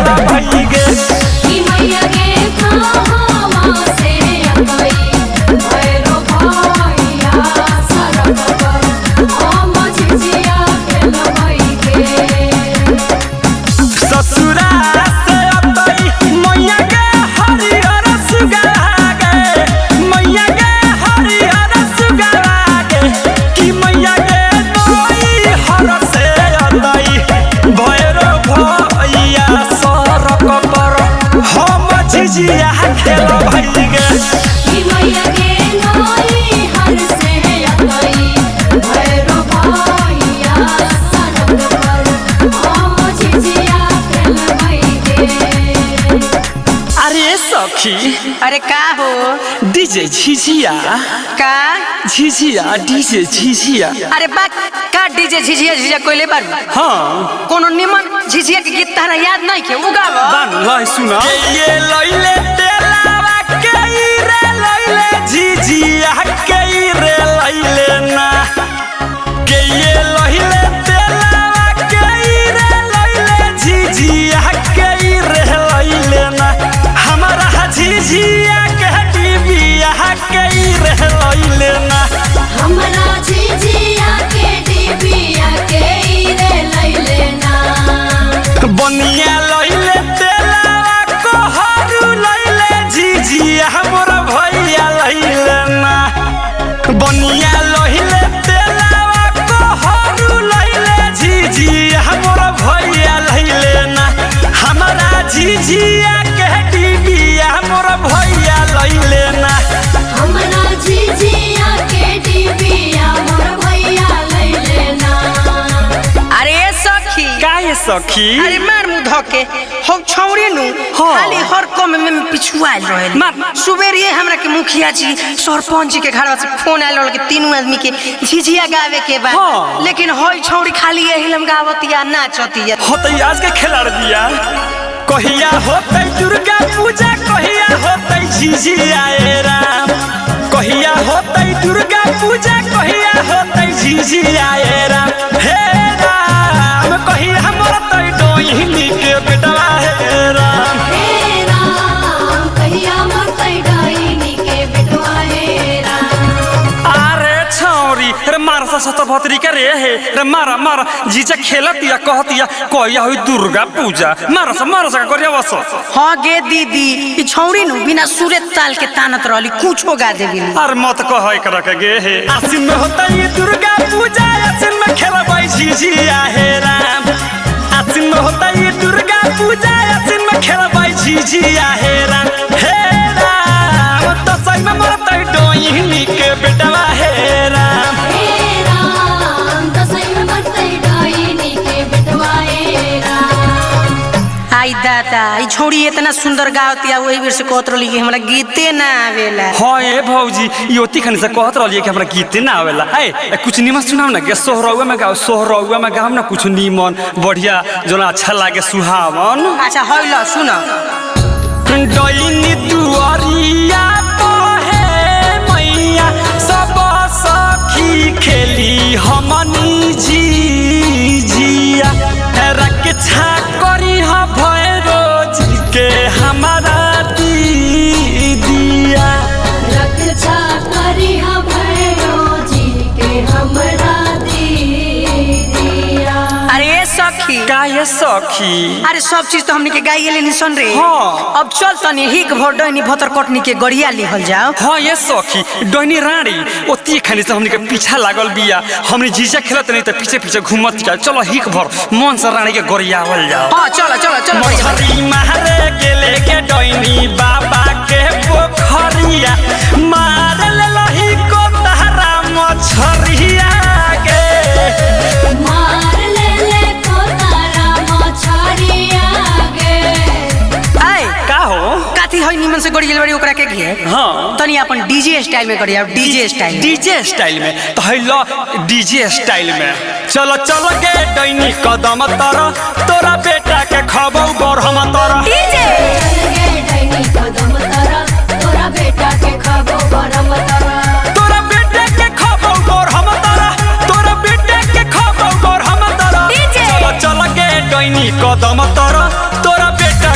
खेला भई गे कि मैया के कहां से अतई भैरो भैया सरग पर हम झिझिया खेला भई गे ससुरा से अतई मैया के हरिहर सुगला गे मैया के हरिहर सुगला गे कि मैया के नई हर से अतई भैरो भैया सरग पर हम झिझिया खेला भई गे कि मैया के नई हर से अतई भैरो भैया सरग पर हम झिझिया खेला भई गे अरे सखी अरे का हो डीजे झिझिया का झिझिया डीजे झिझिया अरे बा का डीजे झिझिया झिझिया कोइले बारू हाँ कोनो निमन झिझिया के गीत तारा याद नहीं के उगाव बान लाई सुना ये लइले तेलावा के रे लइले झिझिया के रे लइले ना के ये लइले तेलावा के रे लइले झिझिया के रे लइले ना हमारा झिझिया के डिबिया के रे लइले ना हमरा झिझिया के डिबिया के रे लइले ना बनिया लइले तेलावा को हरू लइले झिझिया मोर भैया लइले ना बनिया लइले तेलावा को हरू लइले झिझिया मोर भैया लइले ना हमारा झिझिया के डिबिया मोर भैया लइले ना हमरा झिझिया के डिबिया मोर भैया लइले ना अरे ए सखी का ये सखी अरे मार मुंह धके हो छौरी नु हाँ। खाली हर कम में पिछुआल रहे मार। सुबेरिए हमरा के मुखिया जी सरपंच जी के घरवा से फोन आइल रहल के तीनों आदमी के झिझिया गावे के बा हाँ। लेकिन होई छौरी खाली यही लम गावतिया नाचतिया होतई आज के खिलाड़ दिया कहिया होतई दुर्गा पूजा कहिया होतई झिझिया ए राम कहिया होतई दुर्गा पूजा कहिया होतई झिझिया ए राम हे राम कहिया हमर तई डोहिनी के बेटवा हे राम हे राम कहिया मरतै डाइनी के बेटवा हे राम अरे छौरी रे मारसा सतभत्री के रे हे रे मारा मारा जीजा खेलतिया कहतिया कहिया होई दुर्गा पूजा मारसा करिया बस हां गे दीदी ई छौरी नु बिना सुरे ताल के तानत रहली कुछो गा देबी अरे मत कह कर के गे हे आसिन में होता ये दुर्गा पूजा आसिन में खेलबै झिझिया हे राम आसिन में होता ये दुर्गा पूजा आसिन में खेलबै झिझिया हे राम तो सही में मरतै डोहिनी के बेटवा हे राम हे राम दसैं में मरतै डाइनी के बेटवा हे राम आई दादा ई छौरी इतना सुंदर गावतिया वही बेर से कहत रहली कि हमरा गीते ना आवेला हाँ ए भौजी योती खनी से कहत रहलिए कि हमरा गीते ना आवेला ए कुछ निमन सुनाओ ना गे सोहरौआ में गाओ ना कुछ निमन बढ़िया जोना अच्छा लागे सुहावन अच्छा होइल सुन डोइनी दुआरिया पहे मैया सब सखी खेली हमनी झिझिया रक्षा करी ह भैरो जी के हमारा दीदिया रक्षा करी हम भैरो जी के हमरा दीदिया अरे ए सखी का ये सखी अरे सब चीज तो हमनी के गाइए लेनी सुन रे हाँ। अब चल तनी हिक भर डैनी भतर कटनी के गड़िया लिहल जाओ हाँ ये सखी डोनी रानी ओती खानी से हमनी के पीछा लागल बिया हमनी झिझिया खेलत नहीं तो पीछे पीछे घूमत जा चलो हिक भर मन से रानी के गोरियावल जाओ हाँ चलो चलो चलो मछरी मारे गेले के डोनी बाबा के पोखरिया मार ले लही को तहरा मछरिया गे मार ले को तारा मछरिया गे आय का हो काती होई निमन से गड़िया बड़ी ओकरा के घिए हाँ तनी अपन डीजे स्टाइल में गड़िया डीजे स्टाइल डीजे स्टाइल में तो हैलो डीजे स्टाइल में चलो चलो गे डैनी कदम तर तोरा बेटा के खबौ बर हम तर डीजे चल गे डाइनी कदम तारा तोरा बेटा के खाबो गरम तारा तोरा बेटा के खबौ बर हम तर तोरा बेटा के खबौ बर हम तर डीजे चलो चलो गे डैनी कदम तर तोरा बेटा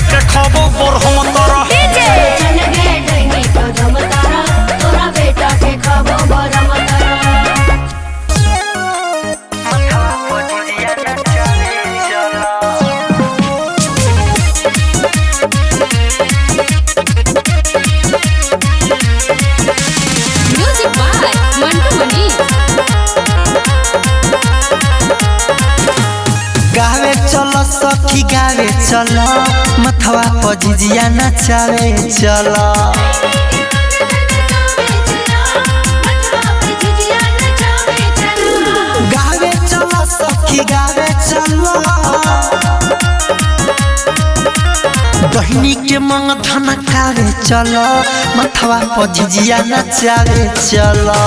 मनीष गावे चलो सखी गावे चलो मथवा पर झिझिया नचावे चलो गावे चलो सखी गावे चलो बहिनी के मंग धनकावे चलो मथवा पर झिझिया नचावे चलो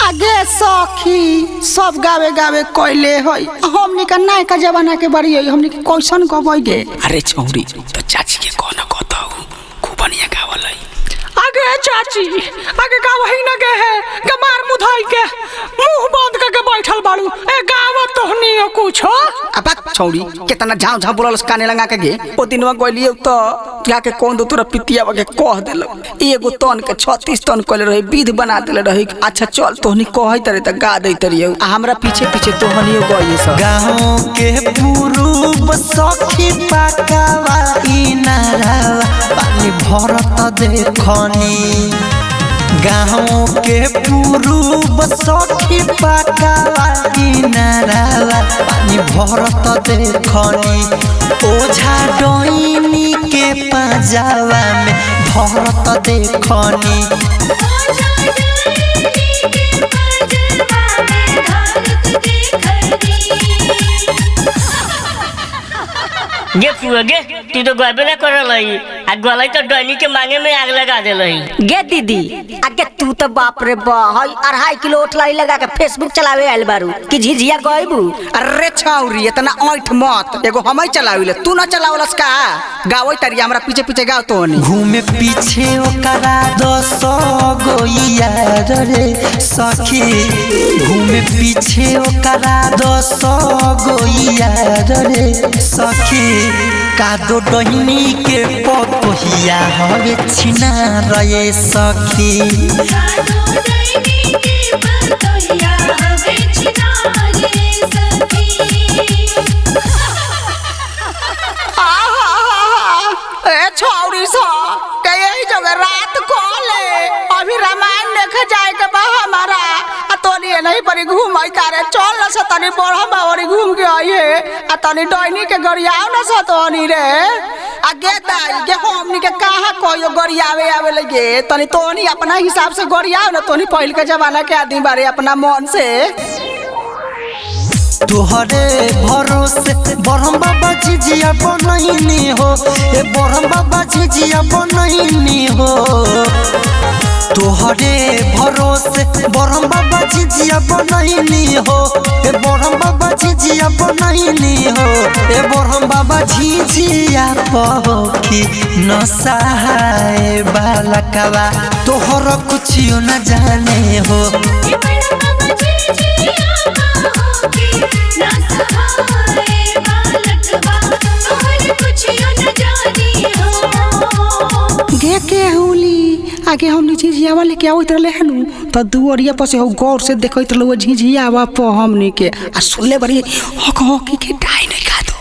आगे सखी सब गावे गावे कोइले होई हमनी का नायका जमाना के बड़ी होई हमनी के क्वेश्चन कबई गे। अरे छौरी तो चाची के कौन कहता खूब बढ़िया गावल है। आगे चाची आगे गावही न गे है गमार मुधाई के मुंह बंद करके बैठल बाड़ू ए गाव तोहनी कुछ हो। अब छौरी कितना झाव झाव बोलल काने लगा के गे ओ दिनवा गइलिए तो जाके कौन दो तोरा पितिया के कह देल एगो तन के 36 तन कले रही विध बना देले रही। अच्छा चल तोहनी कहै तरे त गा दै तरियो आ हमरा पीछे पीछे तोहनी गइए सब गाँव के पुरूब सखी पाकावा इनारावा पानी भरत देखनी गाँव के पुरूब सखी पाकावा इनारावा पानी भरत देखनी ओझा डोइनी के पाजावा में भरत देखनी गे पुआ गे तू तो गबे ना करल हई आ गलई तो डैनी के मांगे में आग लगा देल हई। गे दीदी आगे तू तो बाप रे बा हई 2.5 किलो ओठलाई लगा के फेसबुक चलावे आइल बारू कि झिझिया गइबू। अरे छौरी इतना ऐठ मत एगो हमई चलाविले तू ना चलावलस का गावई तरी हमरा पीछे पीछे गाव तोहनी घूमे पीछे ओकरा 10 गोइया रे सखी घूमे पीछे ओकरा 10 गोइया रे सखी कादो डहिनी के पतोहिया हवे छिना रे सखी ए छौरी सा के यही जगह रात कोले अभी रामायण देखे जाए के बा हमारा आ तोनी नहीं परी घूमई तारे चल न सतनी बड़ बावरी घूम के आई है आ तनी डैनी के गरियाव न सतनी रे आ गे दाई गे हमनी के कहां कोयो गरियावे आवे लगे तनी तोनी अपना हिसाब से गरियाव न तोनी पहिल के जमाना के आदमी बारे अपना मन से तोहरे भरोसे बरहम बाबा झिझिया बनैनी हो ए बरहम बाबा झिझिया बनैनी हो तोहरे भरोसे बरहम बाबा झिझिया बनैनी हो ए बरहम बाबा झिझिया बनैनी हो ए बरहम बाबा झिझिया पहोखी न सहाय बालकवा तोहर कुछियो न जाने हो गे के हुली आगे हमनी झिझिया वाले के आवत रहले हनु त दुवरिया पर से गौर से देखैत रहलो वो झिझिया वा प हमनी के आ सुनले बड़ी हक हक के डाई नहीं खा दो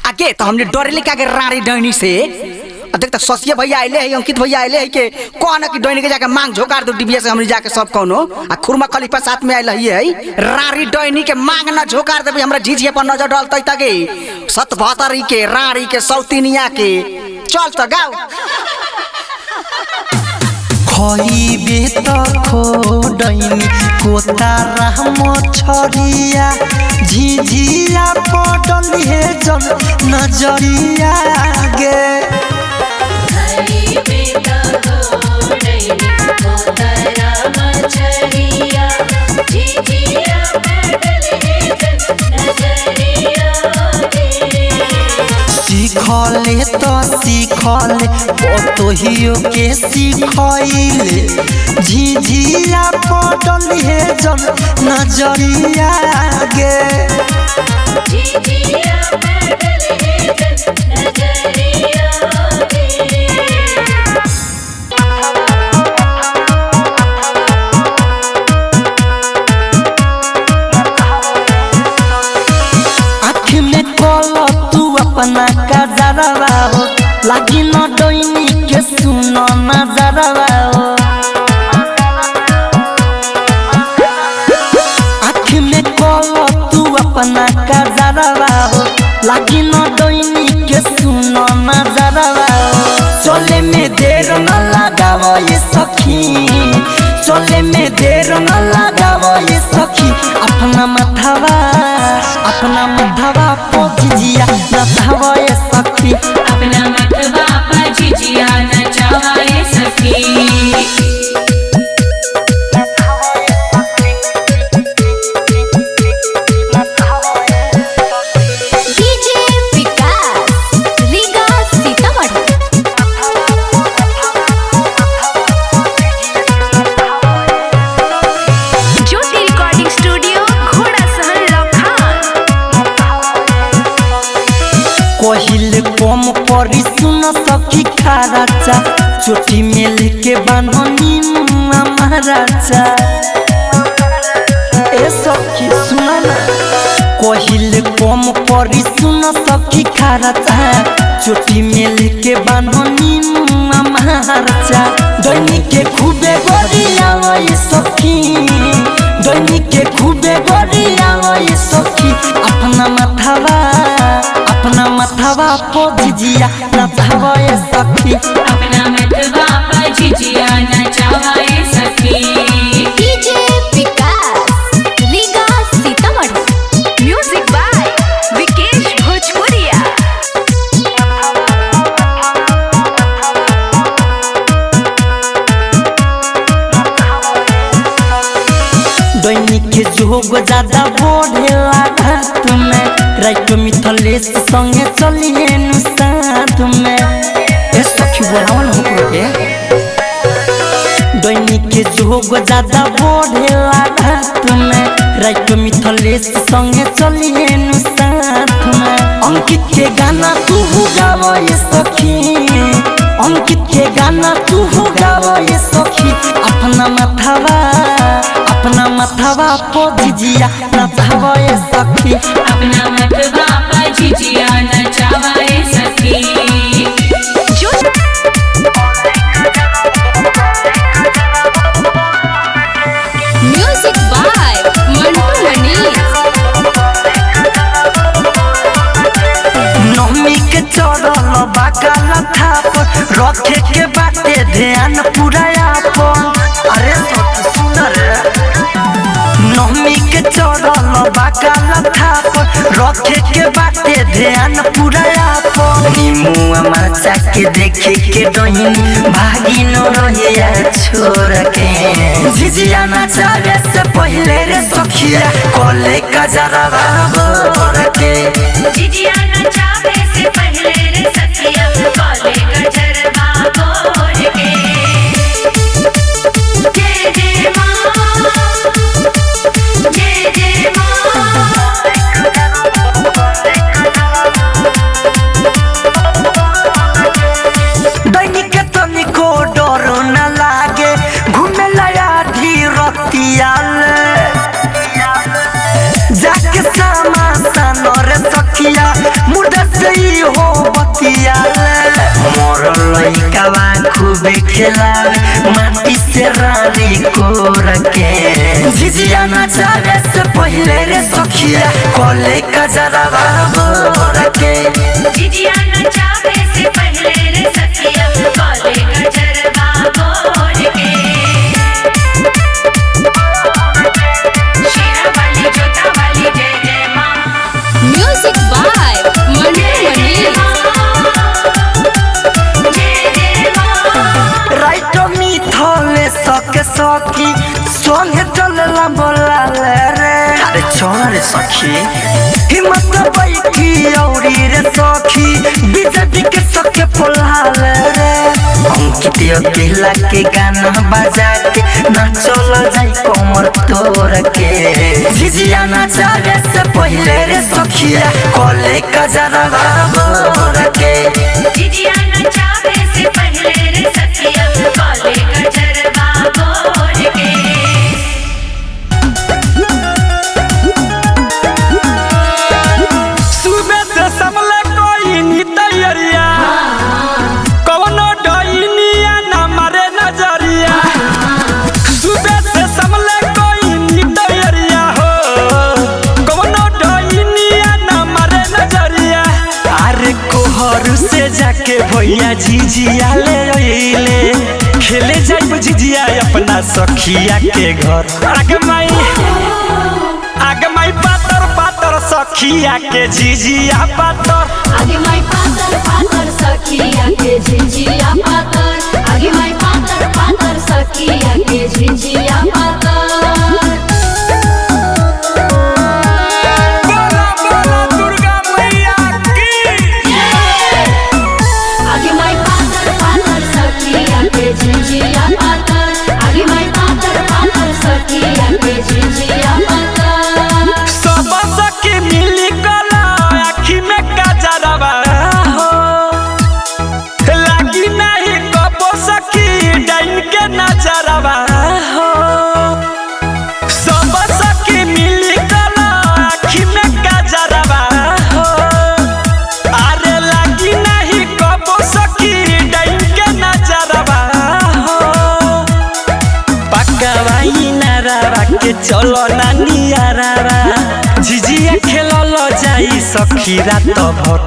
आगे तो हमने डरे के आगे रारी डैनी से देख तो ससिया भैया आइले है अंकित भैया आइले है के कौन की डैनी के जाके मांग झोकार दो डिबिया से हमने जाके सब कोनो आ खुरमा खलीफा साथ में आइले है रारी डैनी के मांग ना झोकार देबे हमरा झिझिया पर नजर डालतै तगे सत भतरी के रारी के सौतीनिया के चल तो गाओ खइबे त खोडैनी कोता राम छरिया झिझिया पडल हे जन नजरिया गे सीखले तो सीखले पतोहियो के सीखले झिझिया पडल हे जन नजरिया गे आँख में कल तू अपना कजरवा हो लागी न डोइनी के सुनो नजरवा हो आँख में कोलो तू अपना कजरवा हो लागी न डोइनी के सुनो नजरवा हो चले में देर न लगावो ये सखी चले में देर न लगावो ये सखी अपना मथवा पोजिया नचावो ये सखी अपना मतवा पर झिझिया नचावा ये सखी कोहिल कम परी सुन सखी खाराचा चोटी में लेके बांधनी मुआ महाराजा ए सखी सुना ना कोहिल कम परी सुन सखी खाराचा चोटी में लेके बांधनी मुआ महाराजा दैनिक के खूबे गोरिया ये सखी दैनिक के खूबे गोरिया ये सखी अपना मथवा पोजिया नचावा ये सखी अपना मतवा पर झिझिया नचावा ये सखी DJ Vikas Riga Sitamarhi music by Vikesh Bhojpuriya दैनिक के जोग ज्यादा बढ़ेला घात में राइट मिथलेश संगे चलिए नु साथ में ए सखी बनावन हो के दैनिक के जोग ज्यादा बढ़ेला घात में राइट मिथलेश संगे चलिए नु साथ में अंकित के गाना तू गावो ये सखी अंकित के गाना तू गावो ये सखी अपना मथवा पोजिया नचावा ये सखी अपना मतवा पर झिझिया नचावा ये सखी म्यूजिक बाय मंटू मनी नमी के चढ़ल बाकाला थाप रखे के बाटे ध्यान पूरा आपन अरे सखी सुन रे नमी के चढ़ल बाकाला थाप रखे के बाटे ध्यान पूरा आपन नीमुआ माचा के देखे के डहिनी भागी न रहिया छोड़ के झिझिया नचावे से पहले रे सखिया कोले कजरवा बोर के झिझिया नचावे से पहले रे सखिया कोले गजरवा बोर के जय जय मां जय जय मां दैनिक तनिको डर न लागे घूमे लया धीरतिया जाके सामा सानर सखिया मुर्दा से ही हो बतिया मोर लइकावा खूबे खेला माटी से रानी को रखे झिझिया नचावे से पहले रे सखिया कोले कजरवा बोर के झिझिया नचावे से पहले रे सखिया कोले गजरवा बोर के शेरा वाली जोता वाली जय जय मां म्यूजिक बाय मंटू मनी जय जय मां राइट मिथले सके सखी संगे चलला बोला रे अरे चल रे सखी हिम्मत बैठी औरी रे सखी बीजेपी के सके पोला रे अंकित अकेला के गाना बजा के नाचल जाई कमर तोड़ के झिझिया नचावे से पहले रे सखिया कोले कजरवा बोर के झिझिया नचावे से पहले रे सखिया कोले गजरवा बोर के सुबह से समले कोई नी तैयारिया शहर से जाके भैया झिझिया ले अइले खेले जाइब झिझिया अपना सखिया के घर आगे माई पातर पातर सखिया के झिझिया पातर आगे माई पातर पातर सखिया के झिझिया पातर आगे माई पातर पातर सखिया के झिझिया पातर बोला बोला दुर्गा मैया की आगे माई पातर पातर सखिया के झिझिया पातर आगे माई पातर पातर सखिया के झिझिया पातर सब सखी मिली गला आँखी में काजरवा हो लागी नहीं कबो सखी डाइन के नजरवा हो सब सखी मिली गला आँखी में काजरवा हो अरे लागी नहीं कबो सखी डाइन के नजरवा हो पकवाई नारावा के चलो नानियारावा झिझिया खेलल जाई सखी रात भर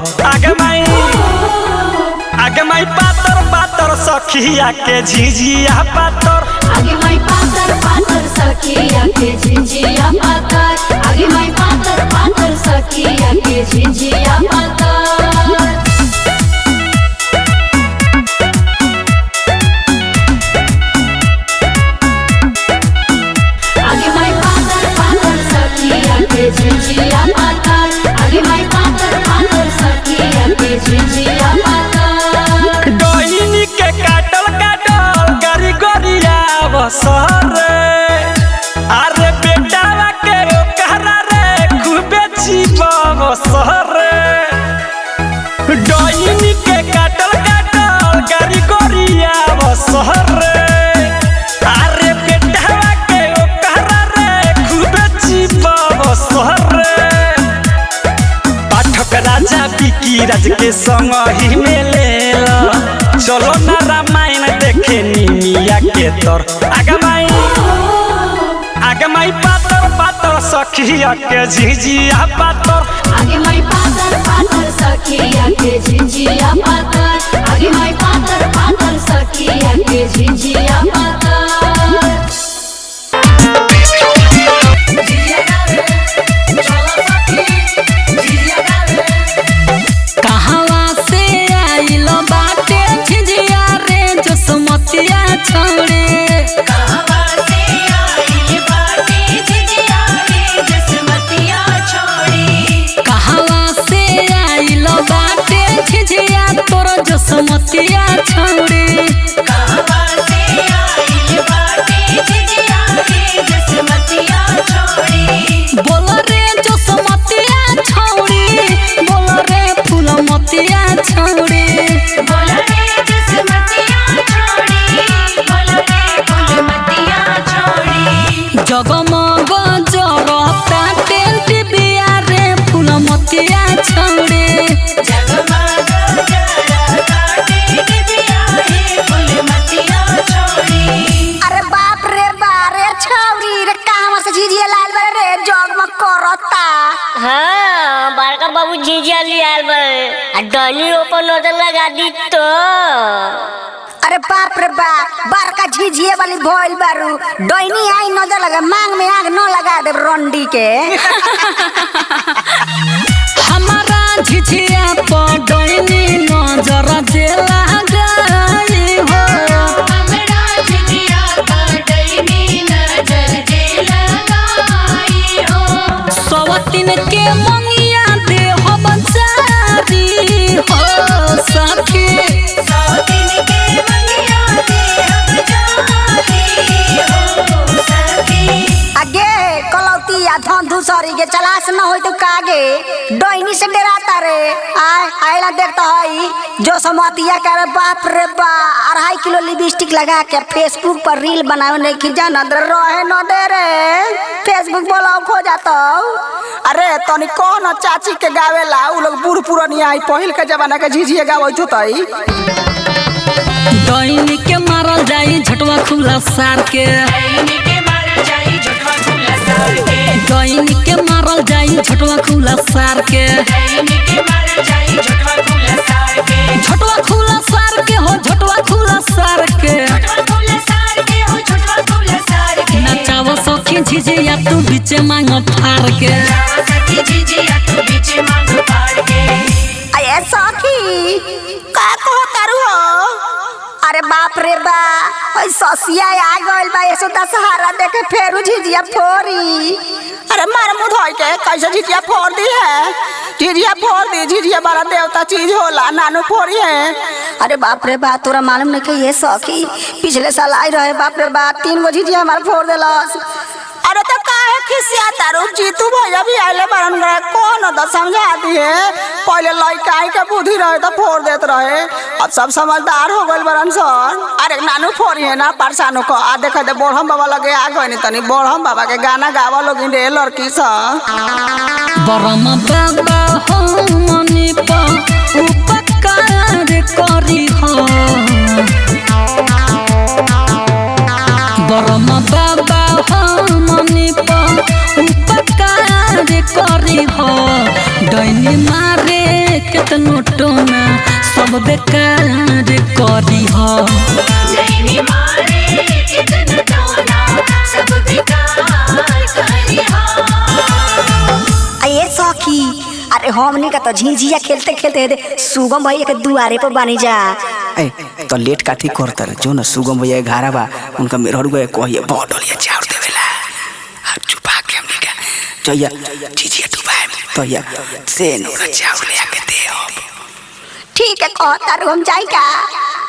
आगे माई पातर पातर सखिया के झिझिया पातर आगे माई पातर पातर सखिया के झिझिया पातर आगे माई पातर पातर सखिया के झिझिया पातर आगे माई पातर पातर सखिया के झिझिया पातर आगे माई पातर पातर सखिया के झिझिया पातर डोइनी के काटल काटल गरी गरिया बसर अरे बेटावा के ओकरा रे खूबे चिप बसर डोइनी के काटल काटल गरी गरिया बसर अरे बेटावा के ओकरा रे खूबे चिप बसर पाठक राजा बिकी राज के संग ही में लेला चलो ना रामायण देखे निमिया के तर आगे माई पातर पातर सखिया के झिझिया पातर आगे माई पातर पातर सखिया के झिझिया पातर आगे माई पातर पातर सखिया के झिझिया पातर कहवा से आइल बाटे झिझिया रे जसमतिया छोड़े कहवा से आइल बाटे झिझिया रे जसमतिया छोड़ी कहवा से आइल बाटे झिझिया तोर जसमतिया छोड़े कहवा से आइल बाटे झिझिया रे जसमतिया छोड़ी बोल रे जसमतिया छोड़ी बोल रे फूलमतिया छोड़े बोल रे जसमतिया छोड़ी बोल रे फूलमतिया छोड़ी जगमग जरता टेंट बिया रे फूलमतिया छोड़े जगमग जरता टेंट बिया रे फूलमतिया छोड़ी अरे बाप रे बारे छौरी रे कहवा से झिझिया लाल बरे रे जगमग करता हाँ बड़का बाबू झिझिया लियाल बड़े आ डनी ऊपर नजर लगा दी तो अरे बाप रे बाप बड़का झिझिया वाली भइल बारू डैनी आई नजर लगा मांग में आग न लगा दे रंडी के हमारा झिझिया पर डैनी नजर जे लगाई हो हमरा झिझिया का डैनी नजर जे लगाई हो सवतिन के मंगिया दे हो बचारी हो सखी सौतिन के मंगिया दे अब जाती हो सखी आगे कलौती आ धन धुसरी के चलास न होई तो कागे डैनी से डराता रे आइला देखता हई जो समतिया करे बाप रे बा 2.5 किलो लिपस्टिक लगा के फेसबुक पर रील बनावे नहीं कि जाना रहे न दे रे फेसबुक बोलाओ खो जाता अरे तनी कौन चाची के गावेला उ लोग बूढ़ पुरानिया आई पहिल के जमाना के झिझिया गावत होतई डैनी के मारल जाई झटवा खुला सार के डैनी के मारल जाई झटवा खुला सार के डैनी के मारल जाई झटवा खुला सार के डैनी के मारल जाई झटवा खुला सार के अये सखी का कहो तारू हो? अरे बाप रे बा ओइ ससिया आ गइल बा ऐसो दशहरा देखे फेरू झिझिया फोरी। अरे मार मुंह धोई के कैसे झिझिया फोड़ दी है? झिझिया फोड़ दी, झिझिया बड़ा देवता चीज होला, नानू फोड़ी है। अरे बाप रे बा तोरा मालूम नहीं कि ये सखी पिछले साल आई रहे बाप रे बा 3 गो झिझिया हमार फोड़ देलस। अरे तो काहे खिसिया तारू? जीतू भैया भी आइले बरन गए, कौन तो समझा दिए। पहले लइका के बुद्धि रहे तो फोड़ देत रहे, अब सब समझदार हो गइल बरन सर। अरे नानू फोड़ी है ना परसानो को आ देखे दे बोढ़म बाबा लगे आ गए तनी बोढ़म बाबा के गाना गावा लोगिन रे लड़की सब। बरम बाबा हमनी पर उपकार करी हो। बरम बाबा हमनी पर उपकार करी हो। डैनी मारे केतनो टोना सब बेकार करी हो। डैनी मारे कितना टोना सब बेकार करी हो। अये सखी अरे हमनी का तो झिझिया खेलते खेलते सुगम भैया के दुआरे पर बानी जा। ए तो लेट काथी करतर जो न सुगम भैया घारा बा उनका मेहर गए कहिए बहुत डलिया चाउर देवेला आ चुपा के हमनी का जइया झिझिया डुबाए तो या से नोरा चाउर ले के दे हो। ठीक है कहता हम जाई का।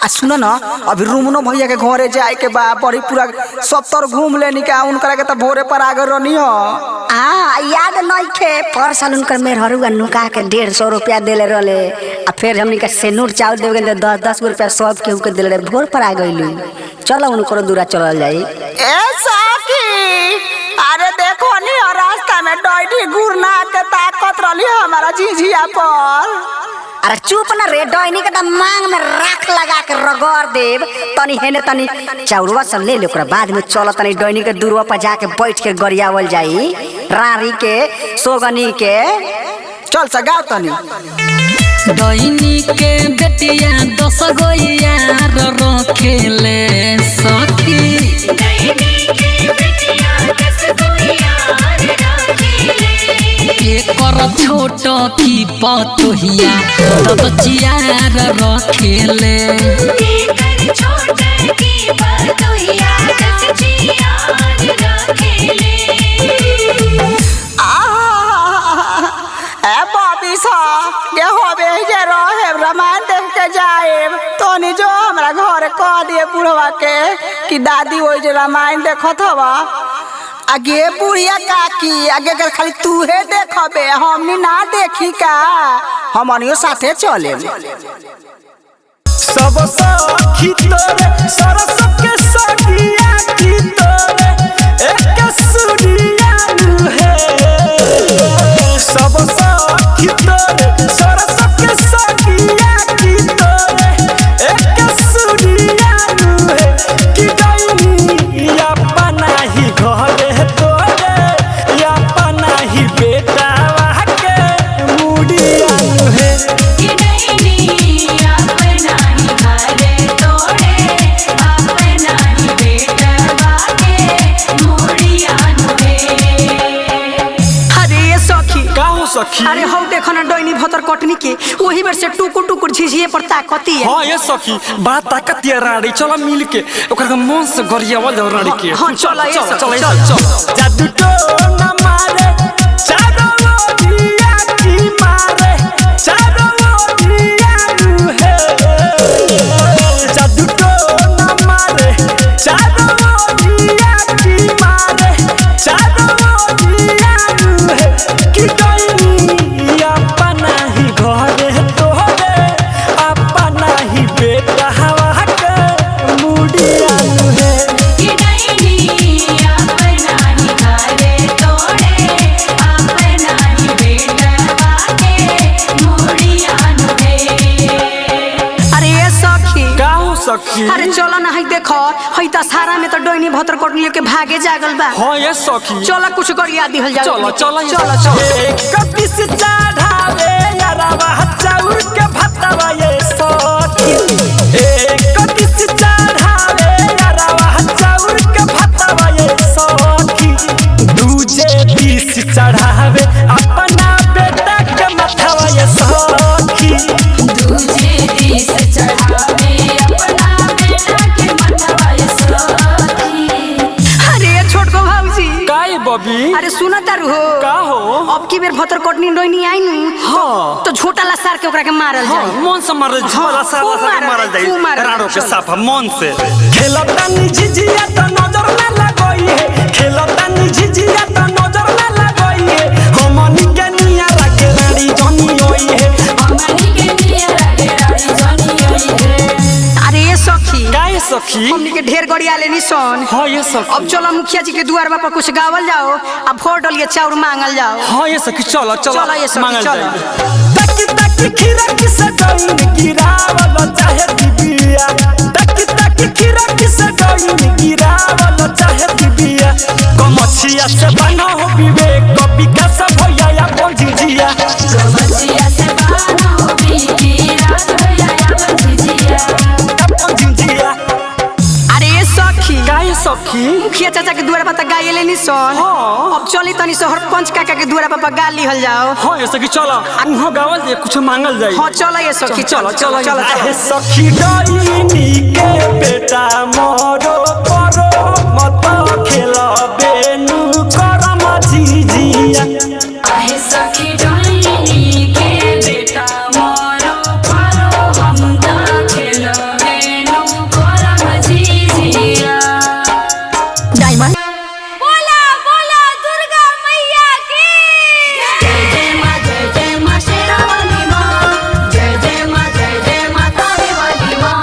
आ सुनो ना अभी रूमनो भैया के घरे जाए के बा बड़ी पूरा 70 घूम लेनी का उनकरा के तो भोरे पर आगे रहनी हो। हाँ याद नहीं थे पर साल उनकर मेहर हरुआ नुका के 150 रुपया देले रहले आ फिर हमनी का सेनूर चावल देवे के 10-10 रुपया सब के उके देले भोर पर आ गइलू। चलो उनको दूरा चलल जाई। ए सखी अरे देखो नी रास्ता में डॉइटी गुरना के ताकत रहली हमारा झिझिया पर। अरे चुप ना रे डॉइनी के मांग में राख लगा के रगड़ देव तनी हेने तनी चाउरवा सब ले ले ओकरा बाद में चल तनी डॉइनी के दूरवा पर जाके बैठ के गरियावल जाई रारी के सोगनी के। चल सगाओ तनी डैनी के बेटिया 10 गो यार रखेले सखी। डैनी के बेटिया 10 गो यार रखेले। एकर छोट की पतोहिया ददचियार रखेले। एकर छोट की पतोहिया ददचियार रखेले। ए बॉबी सा ये होबे जे रहे रामायण देख के जाए तोनी जो हमरा घर कह दिए बुढ़वा के कि दादी ओइ जे रामायण देखत हवा। आगे बुढ़िया काकी आगे कर खाली तूहे देखबे हमनी ना देखी का हमनियो साथे चले। सब सखी तोरे सरस के सखिया की तोरे एक सुनिया है। सब सखी तोरे सरस के सखिया की तोरे एक सुनिया है। कि डैनी अपना ही घरे तोरे अपना ही बेटा के मुड़िया है। कि डैनी अपना ही घरे तोड़े अपना ही बेटवा के मुड़िया है। अरे ये सखी का हो सखी? अरे हम देखो ना डोइनी भतर कटनी के वही बेर से टुकुर टुकुर झिझिए पर ताकती है। हाँ ये सखी बड़ा ताकत है रानी चला मिल के ओकर का मन से गरियावल जाओ रानी के। हाँ, चल, ये सब, चल चल। जादू तो न मारे चारों ओरिया की मारे चारों ओरिया है। जादू तो न मारे चारों ओरिया की मारे चारों ओरिया है। कि डैनी अपना ही घरे तोरे अपना ही बेटा हवा के मुड़िया है। कि डैनी अपना ही घरे तोड़े अपना ही बेटवा के मुड़िया है। अरे ये सखी का हो सखी? अरे चलो ना हई देखो हई दशहरा में तो डोइनी भतर कटनी के भागे जागल बा। हाँ ये सखी चलो कुछ गरिया दिहल जाए। चलो चलो चलो चलो। एक पीस चढ़ावे यारावा चाउर के भतवा ये सखी। एक पीस चढ़ावे यारावा चाउर के भतवा ये सखी। दूजे पीस चढ़ा अब की बेर भतर कटनी डोइनी आई नु हाँ। तो झोटा लसार के ओकरा के मारल हाँ, जाई मन से मारल हाँ, खूब मारल जाई खूब मारल राड़ो के चल। साफ मन से खेलतानी झिझिया त नजर ना लगई है खेलतानी झिझिया त नजर ना लगई है हमनी के निया रखे रानी जनी होई है हमनी के निया रे रानी जानी आई है अरे ये सखी काहे सखी हमनी के ढेर गड़िया लेनी सन हाँ ये सखी अब चलो मुखिया जी के दुआर पर कुछ गावल जाओ अब फोड़ डलिए चाउर मांगल जाओ हाँ ये सखी चलो चलो ये सखी, मांगल चलो। जाई तकी तकी खीरा की सजाई गिरावल चाहे दिबिया तकी तकी खीरा की सजाई गिरावल चाहे दिबिया कमछिया से बना हो विवेक कवि का सब भैया या पंजीजिया कमचिया से बाना हो बीती रात भैया पंजीजिया पंजीजिया अरे ये सखी काहे सखी मुखिया चाचा के दुआर पर गाये लेनी सन हाँ। अब चली तनी से सरपंच काका के दुआर पर गा लिहल जाओ हाँ ये सखी चलो उहाँ गावल जाए कुछ मांगल जाए हाँ चलो ये सखी चलो चलो चलो आहे सखी डाइनी के बेटा मोरो परो मत खेलबे नु करम झिझिया आहे सखी डाइनी के बेटा मोरो पारो हम दा खेलबे नु करम झिझिया डायमंड बोला बोला दुर्गा मैया की जय मां शेरा वाली मां जय मां तारे वाली मां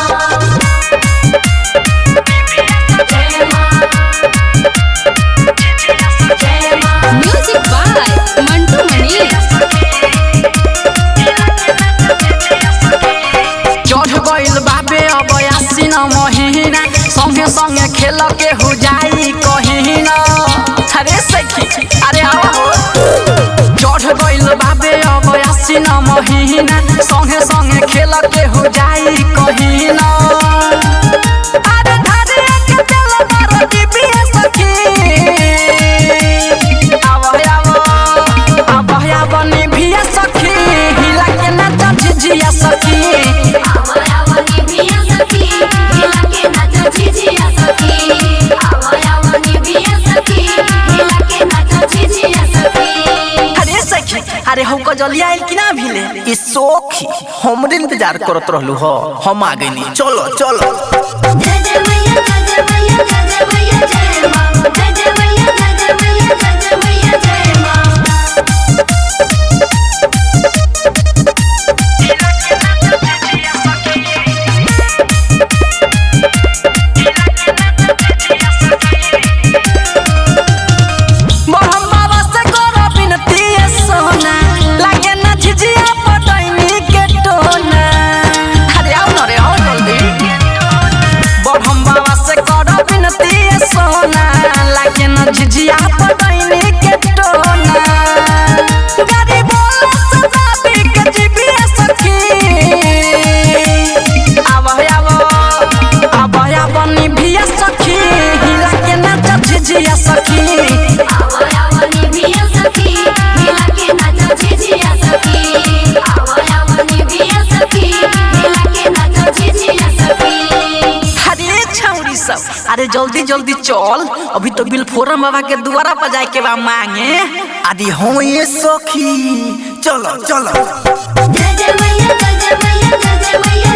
जय मां म्यूजिक बाय मंटू मनी चढ़ गइल बाबे अब आसीन महीना संगे संगे खेल के हो जाई कहीना अरे सखी अरे आओ चढ़ गइल बाबे अब आसीन महीना संगे संगे खेल के हो जाई कहीना अरे धारे के चल मारो दिबी सखी अब निभिया सखी हिला के नाचा झिझिया सखी आवनी बिया सखी हिला के नाचा झिझिया सखी आवनी बिया सखी हिला के नाचा झिझिया सखी अरे सखी अरे हमको जल्दी आइल कि ना भिले ई सोखी हमरे इंतजार करत रहलू हो हम आ गइनी चलो चलो जय मैया जय मां जय मैया जय मां बरहम बाबा से करो बिनती है सोना लागे ना झिझिया पटैनी के टोना अरे आओ ना रे आओ जल्दी बरहम बाबा से करो बिनती है सोना लागे ना झिझिया पटैनी के टोना गाड़ी बोलो सजाबी के जीबी सखी अब निभिया सखी हिला के नाचा झिझिया सखी आवनी बिया सखी हिला के नाचा झिझिया सखी आवनी बिया सखी हिला के नाचा झिझिया सखी अरे छौरी सब अरे जल्दी जल्दी चल अभी तो बिलफोरम बाबा के द्वारा पर जाए के बा मांगे अरे हो ये सखी चलो चलो जय मैया जय मैया